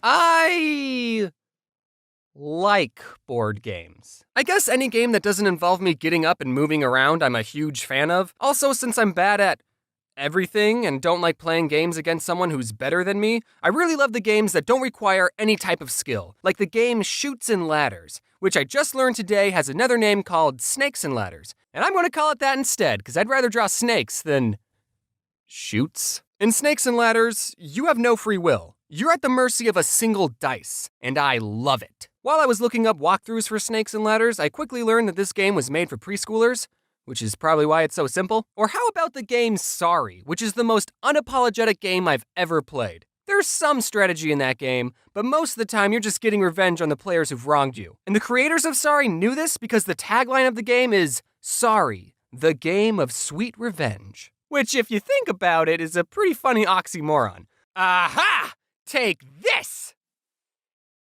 I like board games. I guess any game that doesn't involve me getting up and moving around I'm a huge fan of. Also, since I'm bad at everything and don't like playing games against someone who's better than me, I really love the games that don't require any type of skill, like the game Chutes and Ladders, which I just learned today has another name called Snakes and Ladders. And I'm going to call it that instead, because I'd rather draw snakes than chutes. In Snakes and Ladders, you have no free will. You're at the mercy of a single dice, and I love it. While I was looking up walkthroughs for Snakes and Ladders, I quickly learned that this game was made for preschoolers, which is probably why it's so simple. Or how about the game Sorry, which is the most unapologetic game I've ever played. There's some strategy in that game, but most of the time you're just getting revenge on the players who've wronged you. And the creators of Sorry knew this because the tagline of the game is, Sorry, the game of sweet revenge. Which, if you think about it, is a pretty funny oxymoron. Aha! Take this!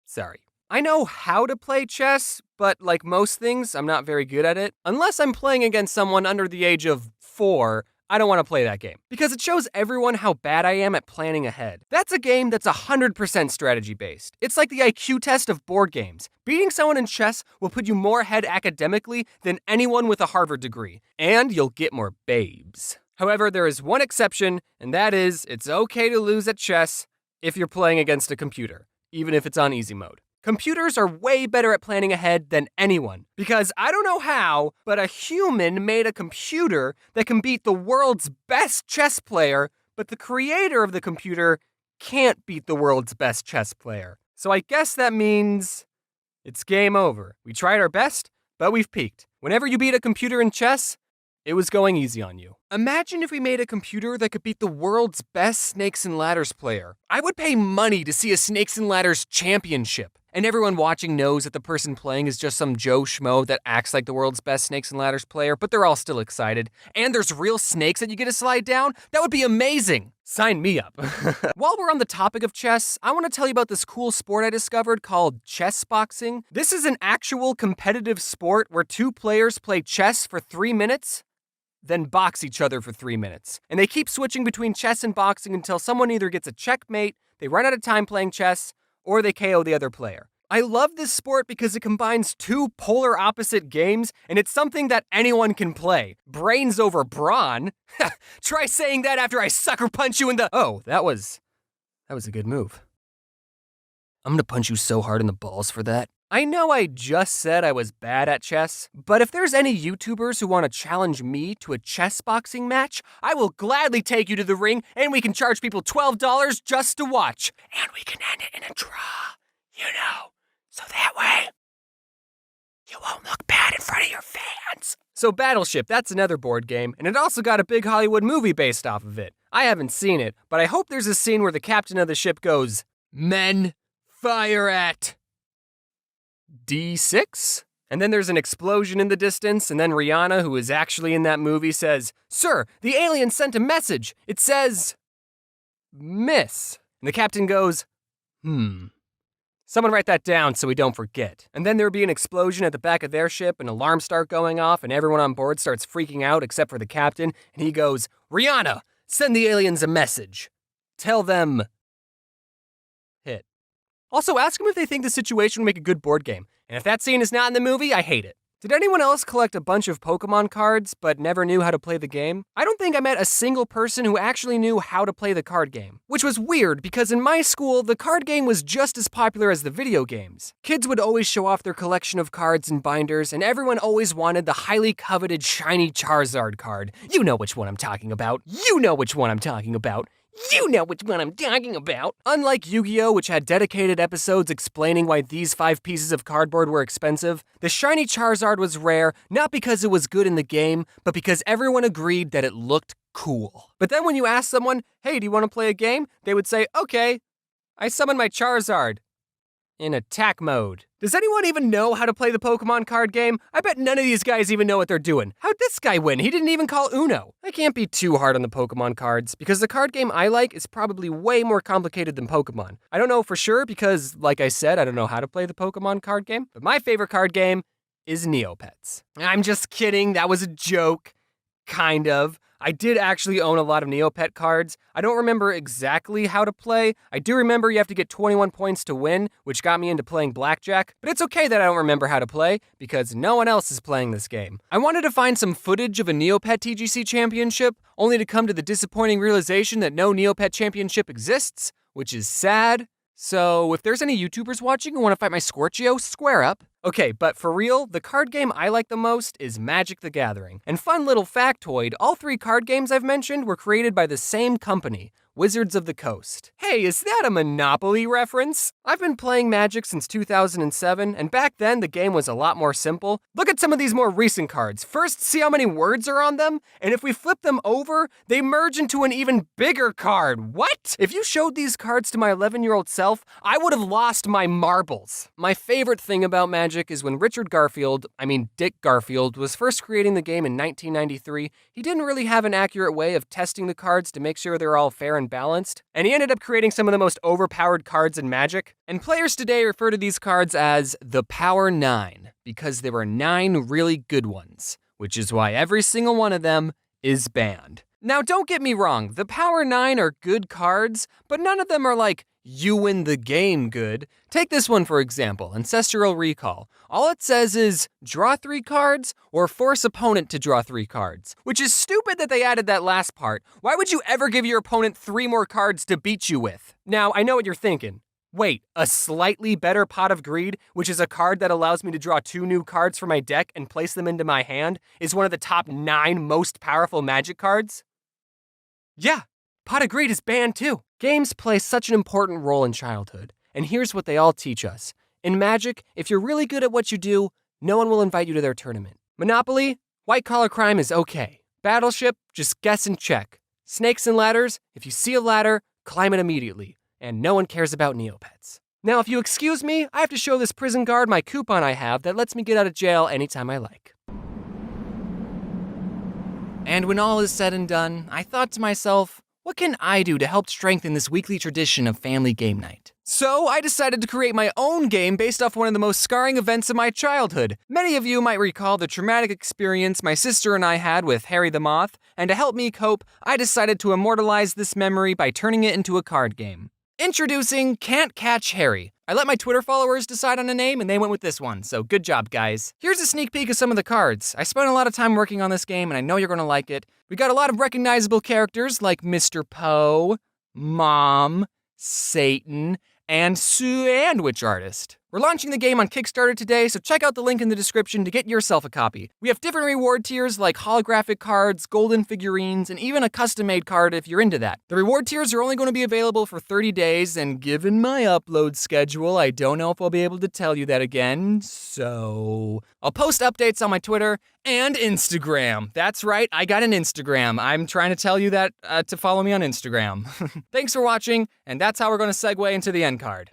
Sorry. I know how to play chess, but like most things, I'm not very good at it. Unless I'm playing against someone under the age of 4, I don't want to play that game. Because it shows everyone how bad I am at planning ahead. That's a game that's 100% strategy-based. It's like the IQ test of board games. Beating someone in chess will put you more ahead academically than anyone with a Harvard degree. And you'll get more babes. However, there is one exception, and that is, it's okay to lose at chess if you're playing against a computer, even if it's on easy mode. Computers are way better at planning ahead than anyone, because I don't know how, but a human made a computer that can beat the world's best chess player, but the creator of the computer can't beat the world's best chess player. So I guess that means it's game over. We tried our best, but we've peaked. Whenever you beat a computer in chess, it was going easy on you. Imagine if we made a computer that could beat the world's best Snakes and Ladders player. I would pay money to see a Snakes and Ladders championship. And everyone watching knows that the person playing is just some Joe Schmo that acts like the world's best Snakes and Ladders player, but they're all still excited. And there's real snakes that you get to slide down? That would be amazing! Sign me up. While we're on the topic of chess, I want to tell you about this cool sport I discovered called chess boxing. This is an actual competitive sport where 2 players play chess for 3 minutes, then box each other for 3 minutes. And they keep switching between chess and boxing until someone either gets a checkmate, they run out of time playing chess, or they KO the other player. I love this sport because it combines 2 polar opposite games, and it's something that anyone can play. Brains over brawn? Try saying that after I sucker punch you in the— Oh, that was a good move. I'm gonna punch you so hard in the balls for that. I know I just said I was bad at chess, but if there's any YouTubers who want to challenge me to a chess boxing match, I will gladly take you to the ring and we can charge people $12 just to watch. And we can end it in a draw, so that way you won't look bad in front of your fans. So Battleship, that's another board game, and it also got a big Hollywood movie based off of it. I haven't seen it, but I hope there's a scene where the captain of the ship goes, "Men, fire at D6? And then there's an explosion in the distance, and then Rihanna, who is actually in that movie, says, "Sir, the alien sent a message. It says, miss." And the captain goes, Someone write that down so we don't forget. And then there'd be an explosion at the back of their ship, and alarms start going off, and everyone on board starts freaking out except for the captain, and he goes, "Rihanna, send the aliens a message. Tell them, hit." Also, ask them if they think the situation would make a good board game. And if that scene is not in the movie, I hate it. Did anyone else collect a bunch of Pokemon cards but never knew how to play the game? I don't think I met a single person who actually knew how to play the card game. Which was weird because in my school, the card game was just as popular as the video games. Kids would always show off their collection of cards and binders, and everyone always wanted the highly coveted shiny Charizard card. You know which one I'm talking about. You know which one I'm talking about. You know which one I'm talking about. Unlike Yu-Gi-Oh!, which had dedicated episodes explaining why these 5 pieces of cardboard were expensive, the shiny Charizard was rare, not because it was good in the game, but because everyone agreed that it looked cool. But then when you ask someone, "Hey, do you want to play a game?" they would say, "Okay, I summon my Charizard in attack mode." Does anyone even know how to play the Pokemon card game? I bet none of these guys even know what they're doing. How'd this guy win? He didn't even call Uno. I can't be too hard on the Pokemon cards, because the card game I like is probably way more complicated than Pokemon. I don't know for sure because, like I said, I don't know how to play the Pokemon card game, but my favorite card game is Neopets. I'm just kidding, that was a joke. Kind of. I did actually own a lot of Neopet cards. I don't remember exactly how to play. I do remember you have to get 21 points to win, which got me into playing blackjack, but it's okay that I don't remember how to play, because no one else is playing this game. I wanted to find some footage of a Neopet TGC championship, only to come to the disappointing realization that no Neopet championship exists, which is sad. So if there's any YouTubers watching who want to fight my Scorchio, square up. Okay, but for real, the card game I like the most is Magic the Gathering. And fun little factoid, all 3 card games I've mentioned were created by the same company, Wizards of the Coast. Hey, is that a Monopoly reference? I've been playing Magic since 2007, and back then the game was a lot more simple. Look at some of these more recent cards. First, see how many words are on them, and if we flip them over, they merge into an even bigger card. What? If you showed these cards to my 11-year-old self, I would have lost my marbles. My favorite thing about Magic is when Dick Garfield, was first creating the game in 1993, he didn't really have an accurate way of testing the cards to make sure they're all fair and balanced, and he ended up creating some of the most overpowered cards in Magic. And players today refer to these cards as the Power 9, because there were 9 really good ones, which is why every single one of them is banned. Now, don't get me wrong, the Power 9 are good cards, but none of them are like, you win the game good. Take this one for example, Ancestral Recall. All it says is, draw 3 cards, or force opponent to draw 3 cards. Which is stupid that they added that last part. Why would you ever give your opponent 3 more cards to beat you with? Now, I know what you're thinking. Wait, a slightly better Pot of Greed, which is a card that allows me to draw 2 new cards from my deck and place them into my hand, is one of the top 9 most powerful Magic cards? Yeah, Pot of Greed is banned too. Games play such an important role in childhood, and here's what they all teach us. In Magic, if you're really good at what you do, no one will invite you to their tournament. Monopoly, white collar crime is okay. Battleship, just guess and check. Snakes and ladders, if you see a ladder, climb it immediately. And no one cares about Neopets. Now, if you excuse me, I have to show this prison guard my coupon I have that lets me get out of jail anytime I like. And when all is said and done, I thought to myself, what can I do to help strengthen this weekly tradition of family game night? So I decided to create my own game based off one of the most scarring events of my childhood. Many of you might recall the traumatic experience my sister and I had with Harry the Moth, and to help me cope, I decided to immortalize this memory by turning it into a card game. Introducing Can't Catch Harry. I let my Twitter followers decide on a name and they went with this one, so good job, guys. Here's a sneak peek of some of the cards. I spent a lot of time working on this game and I know you're gonna like it. We got a lot of recognizable characters like Mr. Poe, Mom, Satan, and Sandwich Artist. We're launching the game on Kickstarter today, so check out the link in the description to get yourself a copy. We have different reward tiers like holographic cards, golden figurines, and even a custom-made card if you're into that. The reward tiers are only going to be available for 30 days, and given my upload schedule, I don't know if I'll be able to tell you that again, so I'll post updates on my Twitter and Instagram. That's right, I got an Instagram. I'm trying to tell you that to follow me on Instagram. Thanks for watching, and that's how we're going to segue into the end card.